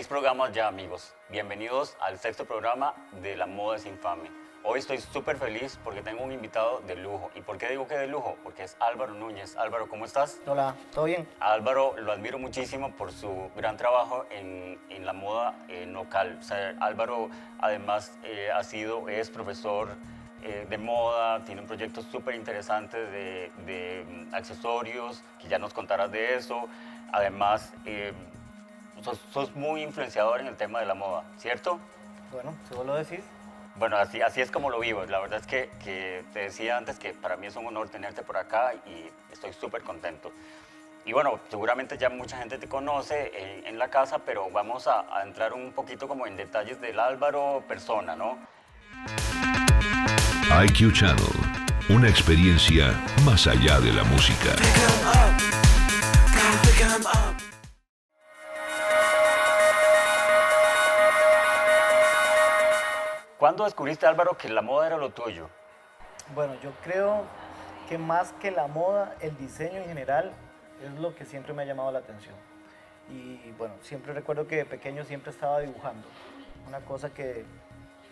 6 programas ya, amigos. Bienvenidos al 6º programa de La Moda es Infame. Hoy estoy súper feliz porque tengo un invitado de lujo. ¿Y por qué digo que de lujo? Porque es Álvaro Núñez. Álvaro, ¿cómo estás? Hola, ¿todo bien? A Álvaro lo admiro muchísimo por su gran trabajo en la moda local. O sea, Álvaro además es profesor de moda, tiene un proyecto súper interesante de accesorios, que ya nos contarás de eso. Además, sos muy influenciador en el tema de la moda, ¿cierto? Bueno, si vos lo decís. Bueno, así es como lo vivo. La verdad es que te decía antes que para mí es un honor tenerte por acá y estoy súper contento. Y bueno, seguramente ya mucha gente te conoce en la casa, pero vamos a entrar un poquito como en detalles del Álvaro persona, ¿no? IQ Channel, una experiencia más allá de la música. ¿Cuándo descubriste, Álvaro, que la moda era lo tuyo? Bueno, yo creo que más que la moda, el diseño en general es lo que siempre me ha llamado la atención. Y bueno, siempre recuerdo que de pequeño siempre estaba dibujando. Una cosa que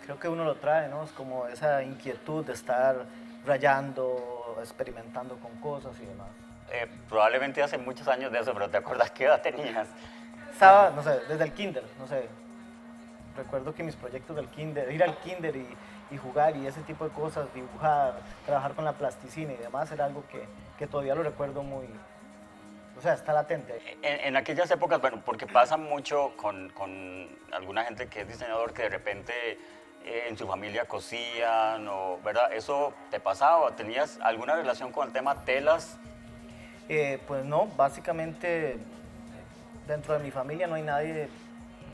creo que uno lo trae, ¿no? Es como esa inquietud de estar rayando, experimentando con cosas y demás. Probablemente hace muchos años de eso, pero ¿te acuerdas qué edad tenías? Estaba, no sé, desde el kinder, no sé. Recuerdo que mis proyectos del kinder, ir al kinder y jugar y ese tipo de cosas, dibujar, trabajar con la plasticina y demás, era algo que todavía lo recuerdo muy, o sea, está latente. En aquellas épocas, bueno, porque pasa mucho con alguna gente que es diseñador que de repente en su familia cosían, o, ¿verdad? ¿Eso te pasaba? ¿Tenías alguna relación con el tema telas? Pues no, básicamente dentro de mi familia no hay nadie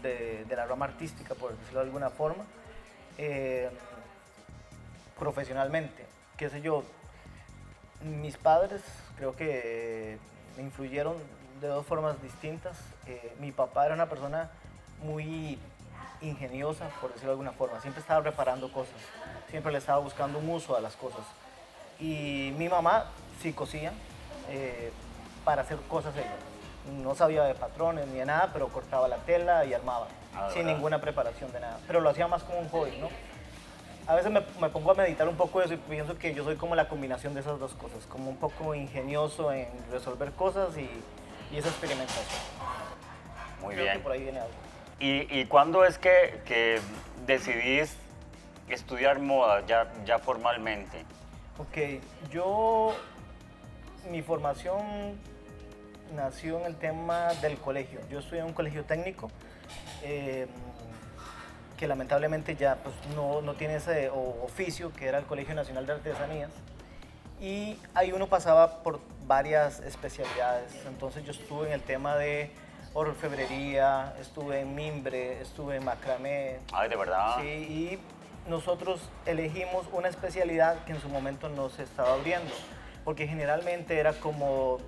de la rama artística, por decirlo de alguna forma, profesionalmente, qué sé yo. Mis padres creo que me influyeron de dos formas distintas. Mi papá era una persona muy ingeniosa, por decirlo de alguna forma, siempre estaba reparando cosas, siempre le estaba buscando un uso a las cosas. Y mi mamá sí cosía para hacer cosas ella. No sabía de patrones ni de nada, pero cortaba la tela y armaba, sin ninguna preparación de nada. Pero lo hacía más como un hobby, ¿no? A veces me pongo a meditar un poco de eso y pienso que yo soy como la combinación de esas dos cosas, como un poco ingenioso en resolver cosas y esa experimentación. Muy Creo bien. que por ahí viene algo. ¿Y cuándo es que decidís estudiar moda ya formalmente? Ok, mi formación nació en el tema del colegio. Yo estudié en un colegio técnico que lamentablemente ya pues, no tiene ese oficio que era el Colegio Nacional de Artesanías. Y ahí uno pasaba por varias especialidades. Entonces yo estuve en el tema de orfebrería, estuve en mimbre, estuve en macramé. Ay, ¿de verdad? Sí, y nosotros elegimos una especialidad que en su momento no se estaba abriendo, porque generalmente era como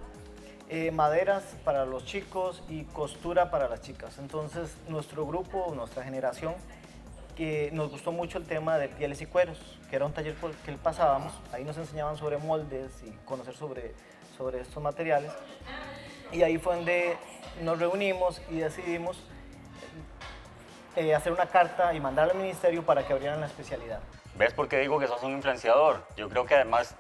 maderas para los chicos y costura para las chicas. Entonces nuestro grupo, nuestra generación, que nos gustó mucho el tema de pieles y cueros, que era un taller por el que pasábamos. Ahí nos enseñaban sobre moldes y conocer sobre estos materiales. Y ahí fue donde nos reunimos y decidimos hacer una carta y mandarla al ministerio para que abrieran la especialidad. ¿Ves por qué digo que sos un influenciador? Yo creo que además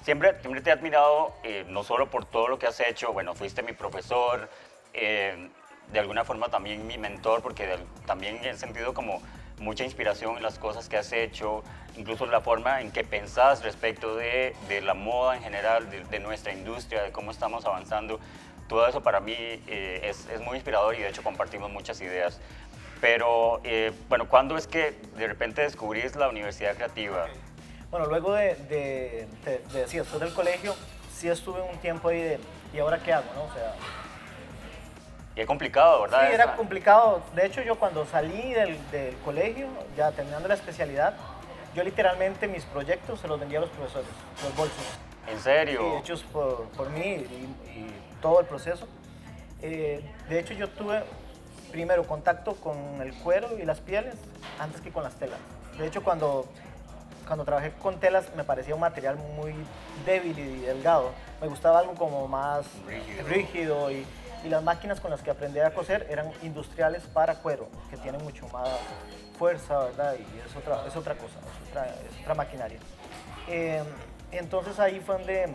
siempre te he admirado, no solo por todo lo que has hecho, bueno, fuiste mi profesor, de alguna forma también mi mentor, porque también he sentido como mucha inspiración en las cosas que has hecho, incluso la forma en que pensás respecto de la moda en general, de nuestra industria, de cómo estamos avanzando. Todo eso para mí es muy inspirador y de hecho compartimos muchas ideas. Pero, bueno, ¿cuándo es que de repente descubrís la Universidad Creativa? Bueno, luego te decía, después del colegio, sí estuve un tiempo ahí de, ¿y ahora qué hago? ¿No? O sea, Y es complicado, ¿verdad? sí, era complicado. De hecho, yo cuando salí del colegio, ya terminando la especialidad, yo literalmente mis proyectos se los vendía a los profesores, los bolsos. ¿En serio? Sí, hechos por mí y todo el proceso. De hecho, yo tuve primero contacto con el cuero y las pieles antes que con las telas. De hecho, cuando trabajé con telas me parecía un material muy débil y delgado. Me gustaba algo como más rígido y y las máquinas con las que aprendí a coser eran industriales para cuero, que tienen mucho más fuerza, ¿verdad? Y es otra cosa, es otra maquinaria. Entonces ahí fue donde,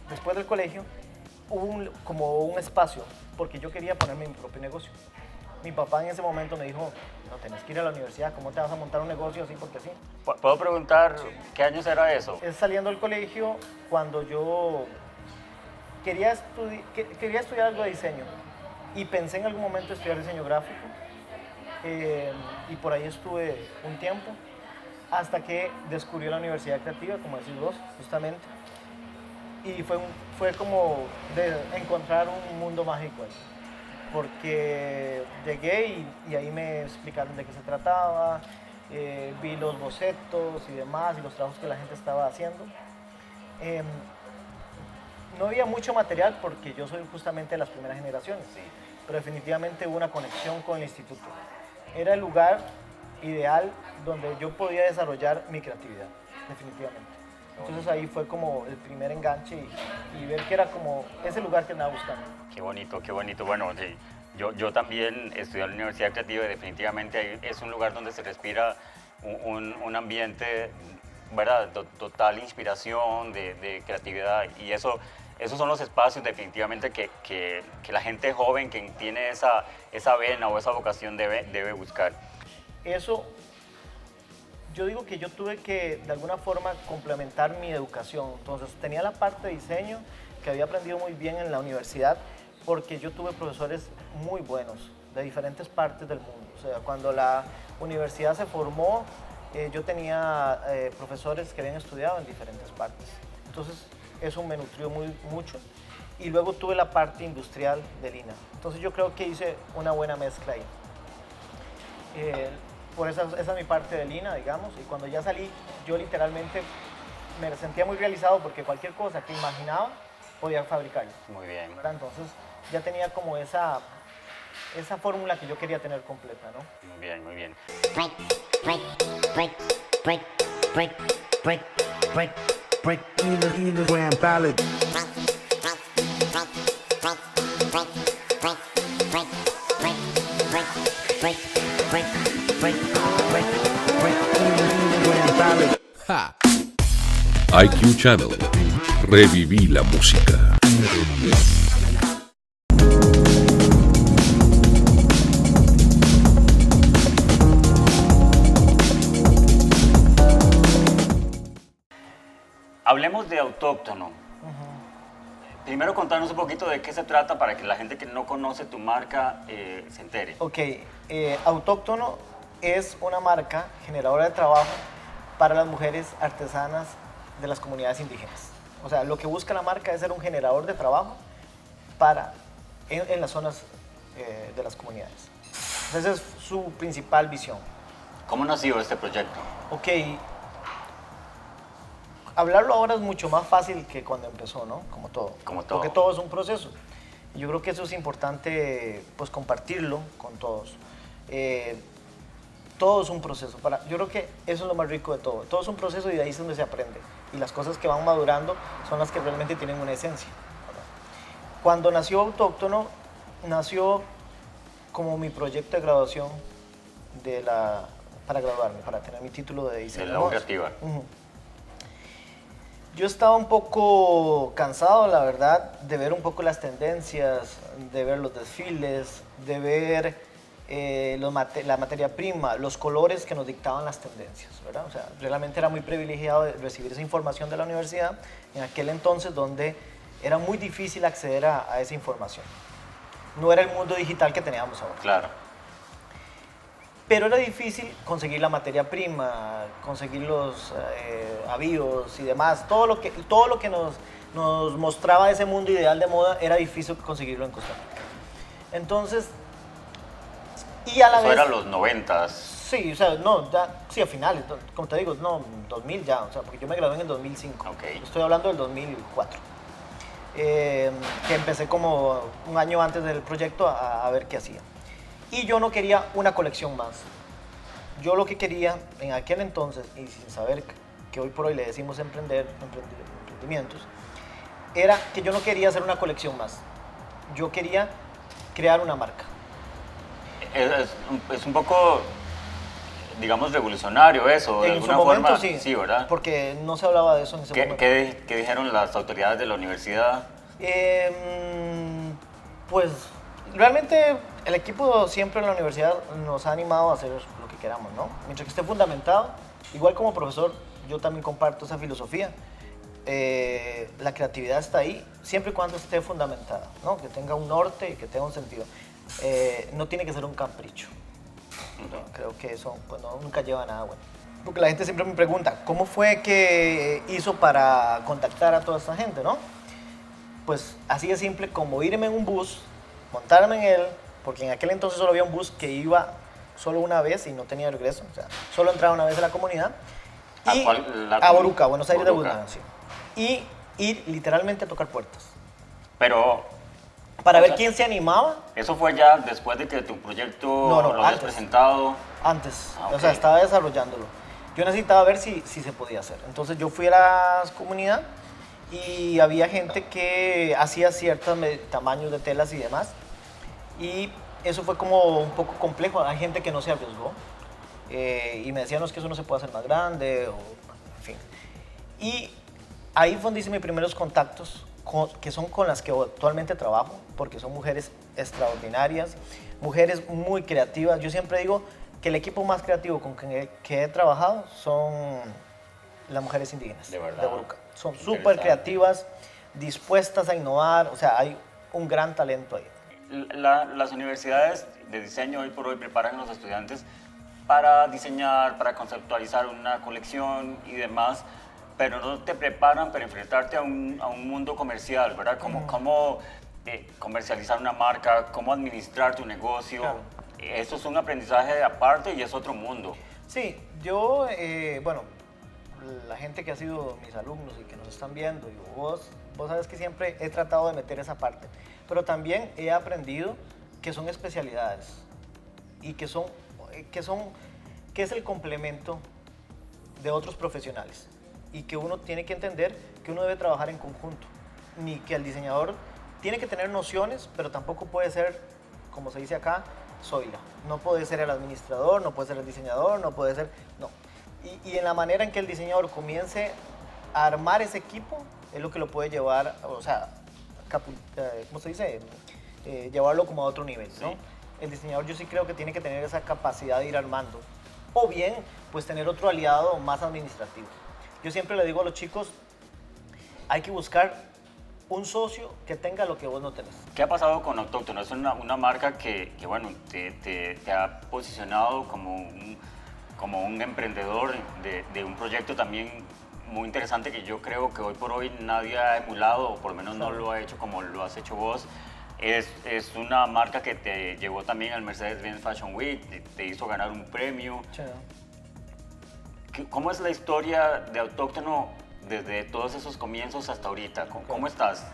después del colegio, hubo como un espacio, porque yo quería ponerme mi propio negocio. Mi papá en ese momento me dijo, no, tenés que ir a la universidad, ¿cómo te vas a montar un negocio así porque sí? ¿Puedo preguntar qué años era eso? Es saliendo del colegio cuando yo quería estudiar algo de diseño y pensé en algún momento estudiar diseño gráfico y por ahí estuve un tiempo hasta que descubrí la Universidad Creativa, como decís vos, justamente, y fue como de encontrar un mundo mágico ahí, porque llegué y ahí me explicaron de qué se trataba, vi los bocetos y demás y los trabajos que la gente estaba haciendo. No había mucho material porque yo soy justamente de las primeras generaciones, sí, pero definitivamente hubo una conexión con el instituto. Era el lugar ideal donde yo podía desarrollar mi creatividad, definitivamente. Entonces ahí fue como el primer enganche y ver que era como ese lugar que andaba buscando. Qué bonito, qué bonito. Bueno, sí, yo también estudié en la Universidad Creativa y definitivamente ahí es un lugar donde se respira un ambiente, ¿verdad? Total inspiración, de creatividad y esos son los espacios definitivamente que la gente joven que tiene esa vena o esa vocación debe buscar. Eso, yo digo que yo tuve que de alguna forma complementar mi educación. Entonces tenía la parte de diseño que había aprendido muy bien en la universidad porque yo tuve profesores muy buenos de diferentes partes del mundo. O sea, cuando la universidad se formó, yo tenía profesores que habían estudiado en diferentes partes. Entonces eso me nutrió mucho. Y luego tuve la parte industrial de Lina. Entonces yo creo que hice una buena mezcla ahí. Por esa es mi parte de Lina, digamos, y cuando ya salí, yo literalmente me sentía muy realizado porque cualquier cosa que imaginaba podía fabricarla. Muy bien. Entonces ya tenía como esa fórmula que yo quería tener completa, ¿no? Muy bien, muy bien. Grand ballad. IQ Channel. Reviví la música. Hablemos de Autóctono. Primero contanos un poquito de qué se trata para que la gente que no conoce tu marca se entere. Ok, Autóctono es una marca generadora de trabajo para las mujeres artesanas de las comunidades indígenas. O sea, lo que busca la marca es ser un generador de trabajo en las zonas de las comunidades. Esa es su principal visión. ¿Cómo nació este proyecto? Ok, hablarlo ahora es mucho más fácil que cuando empezó, ¿no? Como todo. Como todo. Porque todo es un proceso. Yo creo que eso es importante, pues, compartirlo con todos. Todo es un proceso. Yo creo que eso es lo más rico de todo. Todo es un proceso y de ahí es donde se aprende. Y las cosas que van madurando son las que realmente tienen una esencia. Cuando nació Autóctono, nació como mi proyecto de graduación para graduarme, para tener mi título de diseño. De la creativa. Yo estaba un poco cansado, la verdad, de ver un poco las tendencias, de ver los desfiles, de ver la materia prima, los colores que nos dictaban las tendencias, ¿verdad? O sea, realmente era muy privilegiado de recibir esa información de la universidad en aquel entonces donde era muy difícil acceder a esa información. No era el mundo digital que teníamos ahora. Claro. Pero era difícil conseguir la materia prima, conseguir los avíos y demás. Todo lo que nos mostraba ese mundo ideal de moda era difícil conseguirlo en Costa Rica. Entonces, y a la Eso vez... era los 90s. Sí, o sea, no, ya, sí, a finales, como te digo, no, 2000 ya, o sea, porque yo me gradué en el 2005. Okay. Estoy hablando del 2004. Que empecé como un año antes del proyecto a ver qué hacía. Y yo no quería una colección más. Yo lo que quería en aquel entonces, y sin saber que hoy por hoy le decimos emprendimientos, era que yo no quería hacer una colección más. Yo quería crear una marca. Es un poco, digamos, revolucionario eso, de En su alguna momento forma. sí, Sí, ¿verdad? porque no se hablaba de eso en ese momento. ¿Qué dijeron las autoridades de la universidad? Pues realmente el equipo siempre en la universidad nos ha animado a hacer lo que queramos, ¿no? Mientras que esté fundamentado, igual como profesor, yo también comparto esa filosofía. La creatividad está ahí, siempre y cuando esté fundamentada, ¿no? Que tenga un norte y que tenga un sentido. No tiene que ser un capricho. ¿No? Creo que eso pues, nunca lleva a nada bueno. Porque la gente siempre me pregunta, ¿cómo fue que hizo para contactar a toda esta gente, no? Pues así de simple como irme en un bus, montarme en él, porque en aquel entonces solo había un bus que iba solo una vez y no tenía regreso, o sea, solo entraba una vez a la comunidad. Y a Boruca, Buenos Aires de Guzmán, sí. Y ir literalmente a tocar puertas. Pero... Para ver quién se animaba. ¿Eso fue ya después de que tu proyecto lo habías presentado? Antes, okay. O sea, estaba desarrollándolo. Yo necesitaba ver si se podía hacer. Entonces yo fui a la comunidad y había gente que hacía ciertos tamaños de telas y demás. Y eso fue como un poco complejo. Hay gente que no se arriesgó. Y me decían, no, es que eso no se puede hacer más grande, o en fin. Y ahí fue donde hice mis primeros contactos, que son con las que actualmente trabajo, porque son mujeres extraordinarias, mujeres muy creativas. Yo siempre digo que el equipo más creativo con que he trabajado son las mujeres indígenas de Boruca. Son súper creativas, dispuestas a innovar, o sea, hay un gran talento ahí. Las universidades de diseño hoy por hoy preparan a los estudiantes para diseñar, para conceptualizar una colección y demás, pero no te preparan para enfrentarte a un mundo comercial, ¿verdad? Cómo comercializar una marca, cómo administrar tu negocio. Claro. Eso es un aprendizaje aparte y es otro mundo. Sí, yo, bueno, la gente que ha sido mis alumnos y que nos están viendo, y vos sabes que siempre he tratado de meter esa parte, pero también he aprendido que son especialidades y que es el complemento de otros profesionales y que uno tiene que entender que uno debe trabajar en conjunto, ni que el diseñador tiene que tener nociones, pero tampoco puede ser, como se dice acá, zoila. No puede ser el administrador, no puede ser el diseñador, no puede ser, no. Y en la manera en que el diseñador comience a armar ese equipo es lo que lo puede llevar, o sea, ¿cómo se dice? Llevarlo como a otro nivel, ¿no? Sí. El diseñador yo sí creo que tiene que tener esa capacidad de ir armando, o bien pues tener otro aliado más administrativo. Yo siempre le digo a los chicos, hay que buscar un socio que tenga lo que vos no tenés. ¿Qué ha pasado con Autóctono? Es una marca que bueno, te ha posicionado como un emprendedor de un proyecto también muy interesante que yo creo que hoy por hoy nadie ha emulado, o por lo menos no lo ha hecho como lo has hecho vos. Es una marca que te llevó también al Mercedes-Benz Fashion Week, te hizo ganar un premio. ¿Cómo es la historia de Autóctono desde todos esos comienzos hasta ahorita? ¿Cómo estás?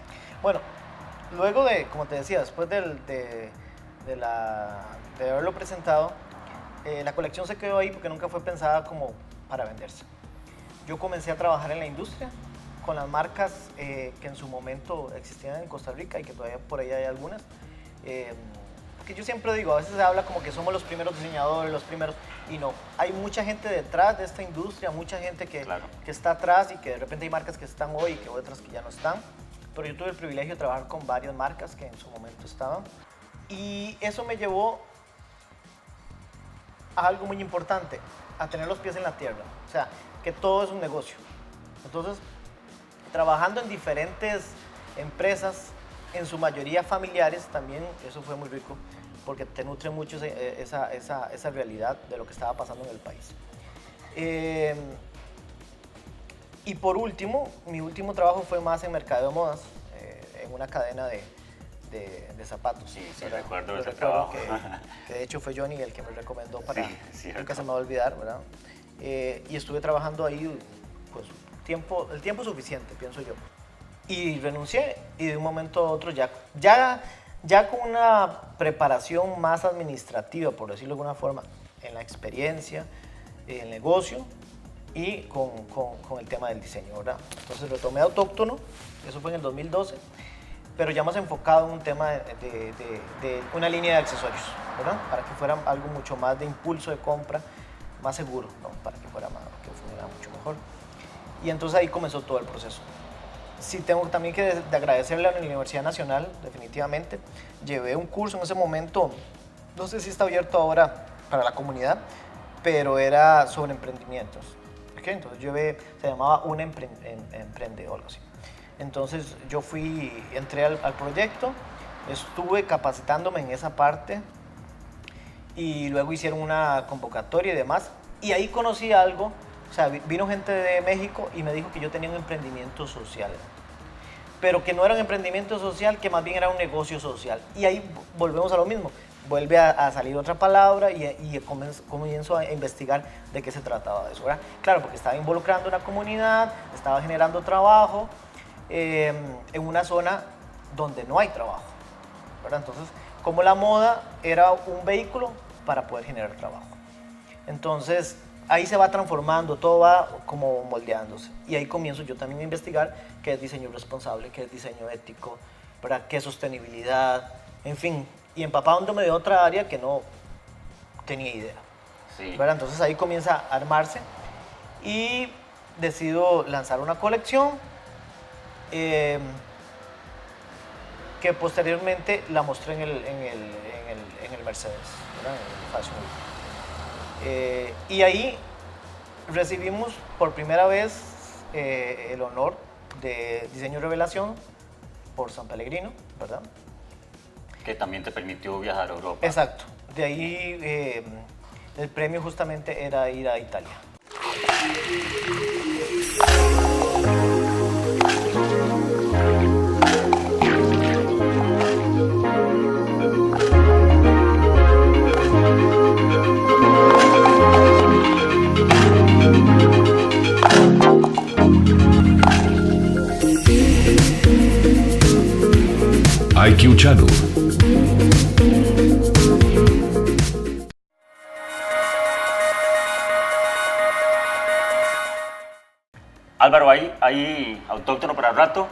Bueno, luego de, como te decía, después de haberlo presentado, la colección se quedó ahí porque nunca fue pensada como para venderse. Yo comencé a trabajar en la industria con las marcas que en su momento existían en Costa Rica y que todavía por ahí hay algunas. Porque yo siempre digo, a veces se habla como que somos los primeros diseñadores, los primeros, y no. Hay mucha gente detrás de esta industria, mucha gente que está atrás y que de repente hay marcas que están hoy y que otras que ya no están. Pero yo tuve el privilegio de trabajar con varias marcas que en su momento estaban. Y eso me llevó a algo muy importante, a tener los pies en la tierra. O sea, que todo es un negocio. Entonces, trabajando en diferentes empresas, en su mayoría familiares, también eso fue muy rico, porque te nutre mucho esa realidad de lo que estaba pasando en el país. Y por último, mi último trabajo fue más en mercadeo de modas, en una cadena de zapatos. Sí, recuerdo ese trabajo. Que de hecho fue Johnny el que me recomendó para nunca se me va a olvidar, ¿verdad? Y estuve trabajando ahí pues, el tiempo suficiente, pienso yo. Y renuncié y de un momento a otro ya con una preparación más administrativa, por decirlo de alguna forma, en la experiencia, en el negocio y con el tema del diseño, ¿verdad? Entonces retomé Autóctono, eso fue en el 2012. pero ya más enfocado en un tema de una línea de accesorios, ¿verdad? Para que fuera algo mucho más de impulso de compra, más seguro, ¿no? Para que fuera más, que funcionara mucho mejor. Y entonces ahí comenzó todo el proceso. Sí, tengo también que de agradecerle a la Universidad Nacional, definitivamente. Llevé un curso en ese momento, no sé si está abierto ahora para la comunidad, pero era sobre emprendimientos. ¿Okay? Entonces se llamaba Una Emprende o algo así. Entonces yo entré al proyecto, estuve capacitándome en esa parte y luego hicieron una convocatoria y demás. Y ahí conocí algo, o sea, vino gente de México y me dijo que yo tenía un emprendimiento social, pero que no era un emprendimiento social, que más bien era un negocio social. Y ahí volvemos a lo mismo, vuelve a salir otra palabra y comienzo a investigar de qué se trataba de eso, ¿verdad? Claro, porque estaba involucrando una comunidad, estaba generando trabajo en una zona donde no hay trabajo, ¿verdad? Entonces, como la moda era un vehículo para poder generar trabajo. Entonces, ahí se va transformando, todo va como moldeándose. Y ahí comienzo yo también a investigar qué es diseño responsable, qué es diseño ético, ¿verdad? Qué es sostenibilidad, en fin. Y empapándome de otra área que no tenía idea. Sí. ¿Verdad? Entonces ahí comienza a armarse y decido lanzar una colección que posteriormente la mostré en el Mercedes, ¿verdad? En el Fashion Week. Y ahí recibimos por primera vez el honor de diseño revelación por San Pellegrino, ¿verdad? Que también te permitió viajar a Europa. Exacto. De ahí el premio justamente era ir a Italia. IQ Channel. Álvaro, ¿hay autóctono para rato?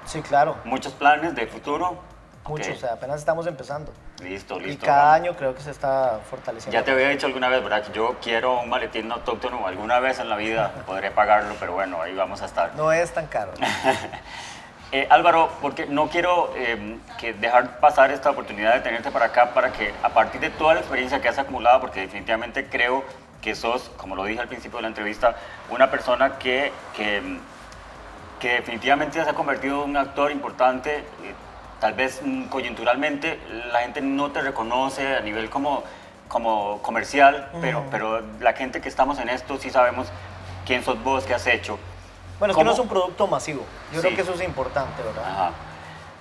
Sí, claro. ¿Muchos planes de futuro? Muchos, Ok. o sea, apenas estamos empezando. Listo. Y cada año creo que se está fortaleciendo. Ya te había dicho alguna vez, ¿verdad? Que yo quiero un maletín autóctono alguna vez en la vida. Podré pagarlo, pero bueno, ahí vamos a estar. No es tan caro. Álvaro, porque no quiero que dejar pasar esta oportunidad de tenerte para acá para que a partir de toda la experiencia que has acumulado, porque definitivamente creo que sos, como lo dije al principio de la entrevista, una persona que definitivamente se ha convertido en un actor importante. Tal vez coyunturalmente la gente no te reconoce a nivel como comercial, pero la gente que estamos en esto sí sabemos quién sos vos, qué has hecho. Bueno, es que no es un producto masivo. Yo Sí. creo que eso es importante, ¿verdad? Ajá.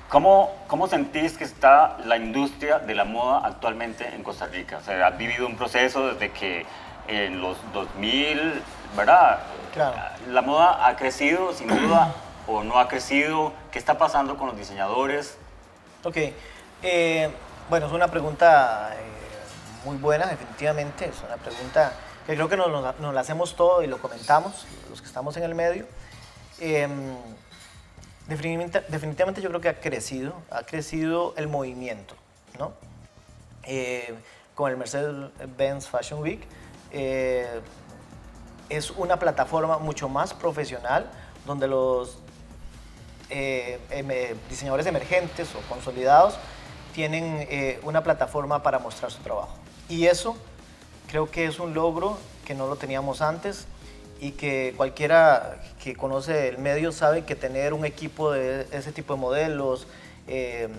¿Cómo sentís que está la industria de la moda actualmente en Costa Rica? O sea, has vivido un proceso desde que en los 2000, ¿verdad? Claro. La moda ha crecido, sin duda, o no ha crecido. ¿Qué está pasando con los diseñadores? Ok. Bueno, es una pregunta muy buena, definitivamente. Es una pregunta que creo que nos la hacemos todos y lo comentamos, los que estamos en el medio. Definitivamente yo creo que ha crecido el movimiento, ¿no? Con el Mercedes-Benz Fashion Week, es una plataforma mucho más profesional donde los diseñadores emergentes o consolidados tienen una plataforma para mostrar su trabajo. Y eso creo que es un logro que no lo teníamos antes y que cualquiera que conoce el medio sabe que tener un equipo de ese tipo de modelos, el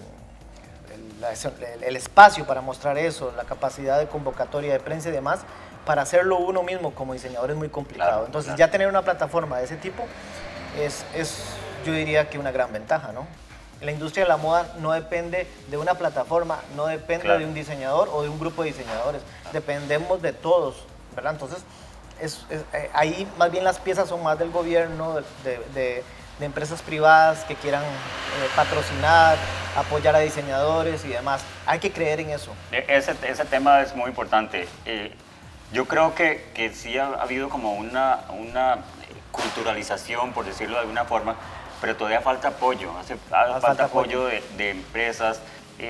espacio para mostrar eso, la capacidad de convocatoria de prensa y demás, para hacerlo uno mismo como diseñador es muy complicado. Claro, Entonces claro. ya tener una plataforma de ese tipo es yo diría que una gran ventaja, ¿no? La industria de la moda no depende de una plataforma, no depende Claro. de un diseñador o de un grupo de diseñadores, dependemos de todos, ¿verdad? Entonces, ahí más bien las piezas son más del gobierno, de empresas privadas que quieran patrocinar, apoyar a diseñadores y demás. Hay que creer en eso. Ese tema es muy importante. Yo creo que sí ha habido como una culturalización, por decirlo de alguna forma, pero todavía falta apoyo, falta apoyo de empresas,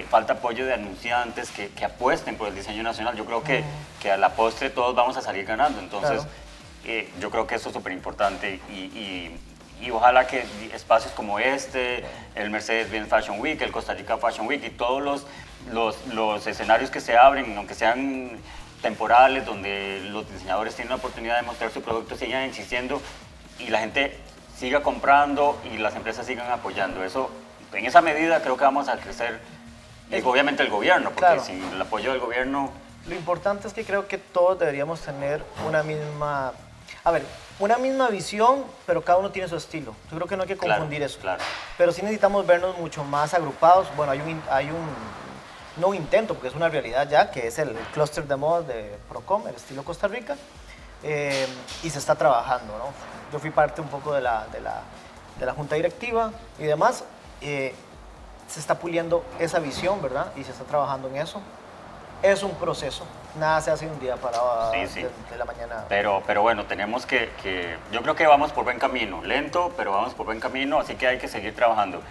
falta apoyo de anunciantes que apuesten por el diseño nacional. Yo creo que a la postre todos vamos a salir ganando, entonces yo creo que eso es súper importante y ojalá que espacios como este, el Mercedes-Benz Fashion Week, el Costa Rica Fashion Week y todos los escenarios que se abren, aunque sean temporales, donde los diseñadores tienen la oportunidad de mostrar su producto, sigan existiendo y la gente siga comprando y las empresas sigan apoyando. Eso, en esa medida creo que vamos a crecer, y obviamente el gobierno, porque claro, sin el apoyo del gobierno... Lo importante es que creo que todos deberíamos tener una misma, una misma visión, pero cada uno tiene su estilo. Yo creo que no hay que confundir eso. Claro. Pero sí necesitamos vernos mucho más agrupados. Bueno, no un intento, porque es una realidad ya, que es el clúster de moda de Procom, el estilo Costa Rica, y se está trabajando, ¿no? Yo fui parte un poco de la junta directiva y demás. Se está puliendo esa visión, ¿verdad? Y se está trabajando en eso. Es un proceso, nada se hace de un día para de la mañana. Pero bueno, tenemos yo creo que vamos por buen camino, lento, pero vamos por buen camino, así que hay que seguir trabajando.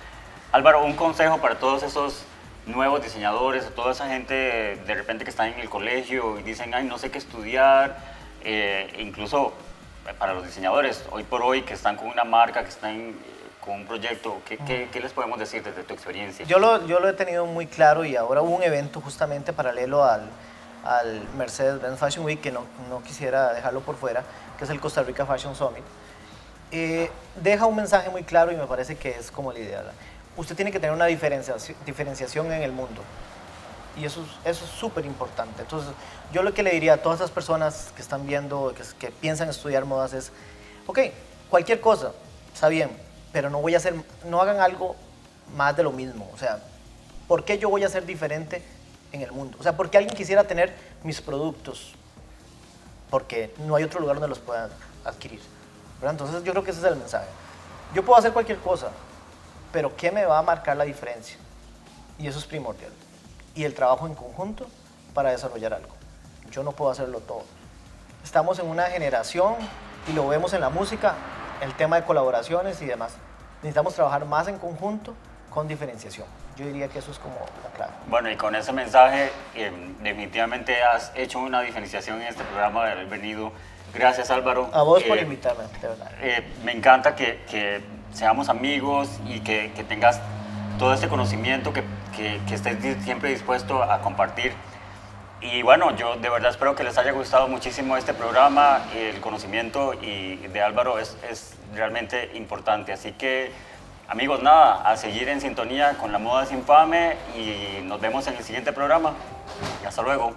Álvaro, un consejo para todos esos nuevos diseñadores, toda esa gente de repente que están en el colegio y dicen, ay, no sé qué estudiar, incluso para los diseñadores, hoy por hoy, que están con una marca, que están con un proyecto, ¿qué les podemos decir desde tu experiencia? Yo lo he tenido muy claro y ahora hubo un evento justamente paralelo al Mercedes-Benz Fashion Week, que no quisiera dejarlo por fuera, que es el Costa Rica Fashion Summit. Deja un mensaje muy claro y me parece que es como la idea. Usted tiene que tener una diferenciación en el mundo y eso es súper importante. Entonces, yo lo que le diría a todas esas personas que están viendo, que piensan estudiar modas es, ok, cualquier cosa, está bien, pero no hagan algo más de lo mismo. O sea, ¿por qué yo voy a ser diferente en el mundo? O sea, ¿por qué alguien quisiera tener mis productos? Porque no hay otro lugar donde los puedan adquirir, ¿verdad? Entonces, yo creo que ese es el mensaje. Yo puedo hacer cualquier cosa, pero ¿qué me va a marcar la diferencia? Y eso es primordial. Y el trabajo en conjunto para desarrollar algo. Yo no puedo hacerlo todo. Estamos en una generación, y lo vemos en la música, el tema de colaboraciones y demás. Necesitamos trabajar más en conjunto con diferenciación. Yo diría que eso es como la clave. Bueno, y con ese mensaje, definitivamente has hecho una diferenciación en este programa de haber venido. Gracias, Álvaro. A vos por invitarme, de verdad. Me encanta que seamos amigos y que tengas todo este conocimiento, que estés siempre dispuesto a compartir. Y bueno, yo de verdad espero que les haya gustado muchísimo este programa. El conocimiento de Álvaro es realmente importante. Así que, amigos, nada, a seguir en sintonía con La Moda es Infame y nos vemos en el siguiente programa. Hasta luego.